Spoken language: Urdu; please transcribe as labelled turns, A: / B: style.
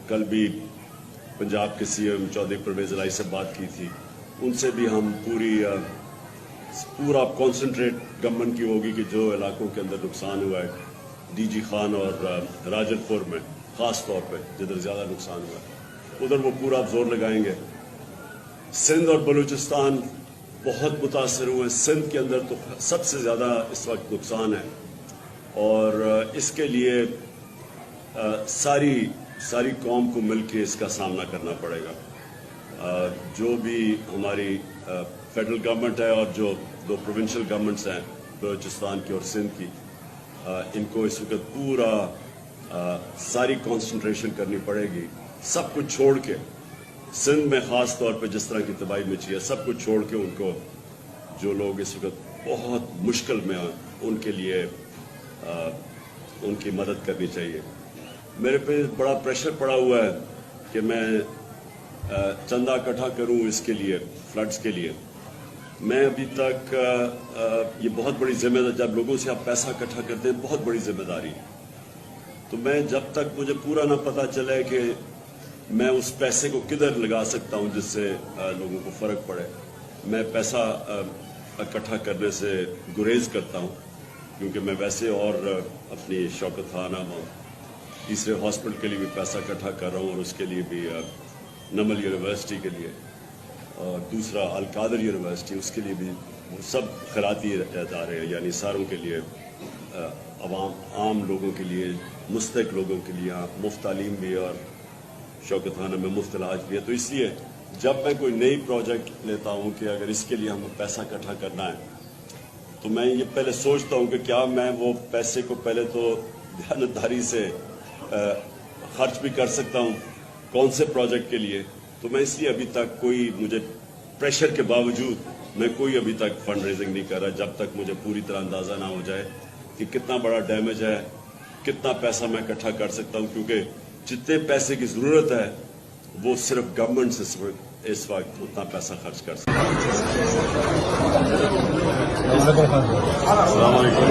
A: کل بھی پنجاب کے سی ایم چودھری پرویز الہی سے بات کی تھی، ان سے بھی ہم پورا کانسنٹریٹ گورنمنٹ کی ہوگی کہ جو علاقوں کے اندر نقصان ہوا ہے ڈی جی خان اور راجن پور میں خاص طور پہ جدھر زیادہ نقصان ہوا ہے ادھر وہ پورا زور لگائیں گے۔ سندھ اور بلوچستان بہت متاثر ہوئے ہیں، سندھ کے اندر تو سب سے زیادہ اس وقت نقصان ہے اور اس کے لیے ساری قوم کو مل کے اس کا سامنا کرنا پڑے گا۔ جو بھی ہماری فیڈرل گورنمنٹ ہے اور جو دو پروونشل گورنمنٹس ہیں بلوچستان کی اور سندھ کی، ان کو اس وقت پورا ساری کنسنٹریشن کرنی پڑے گی، سب کچھ چھوڑ کے، سندھ میں خاص طور پہ جس طرح کی تباہی مچی ہے سب کچھ چھوڑ کے ان کو، جو لوگ اس وقت بہت مشکل میں ہیں ان کے لیے ان کی مدد کرنی چاہیے۔ میرے پہ بڑا پریشر پڑا ہوا ہے کہ میں چندہ اکٹھا کروں اس کے لیے، فلڈز کے لیے۔ میں ابھی تک یہ بہت بڑی ذمہ داری، جب لوگوں سے آپ پیسہ اکٹھا کرتے ہیں بہت بڑی ذمہ داری ہے، تو میں جب تک مجھے پورا نہ پتہ چلے کہ میں اس پیسے کو کدھر لگا سکتا ہوں جس سے لوگوں کو فرق پڑے، میں پیسہ اکٹھا کرنے سے گریز کرتا ہوں، کیونکہ میں ویسے اور اپنی شوکت خانم اور تیسرے ہاسپٹل کے لیے بھی پیسہ اکٹھا کر رہا ہوں، اور اس کے لیے بھی نمل یونیورسٹی کے لیے، اور دوسرا اورالقادر یونیورسٹی، اس کے لیے بھی سب خیراتی ادارے ہیں، یعنی ساروں کے لیے، عام لوگوں کے لیے، مستحق لوگوں کے لیے مفت تعلیم بھی اور شوکت خانہ میں مفت علاج بھی ہے۔ تو اس لیے جب میں کوئی نئی پروجیکٹ لیتا ہوں کہ اگر اس کے لیے ہمیں پیسہ اکٹھا کرنا ہے تو میں یہ پہلے سوچتا ہوں کہ کیا میں وہ پیسے کو پہلے تو دیانتداری سے خرچ بھی کر سکتا ہوں، کون سے پروجیکٹ کے لیے۔ تو میں اس لیے ابھی تک کوئی، مجھے پریشر کے باوجود میں کوئی ابھی تک فنڈ ریزنگ نہیں کر رہا جب تک مجھے پوری طرح اندازہ نہ ہو جائے کہ کتنا بڑا ڈیمیج ہے، کتنا پیسہ میں اکٹھا کر سکتا ہوں، کیونکہ جتنے پیسے کی ضرورت ہے وہ صرف گورنمنٹ سے اس وقت اتنا پیسہ خرچ کر سکتا ہے۔ السلام علیکم۔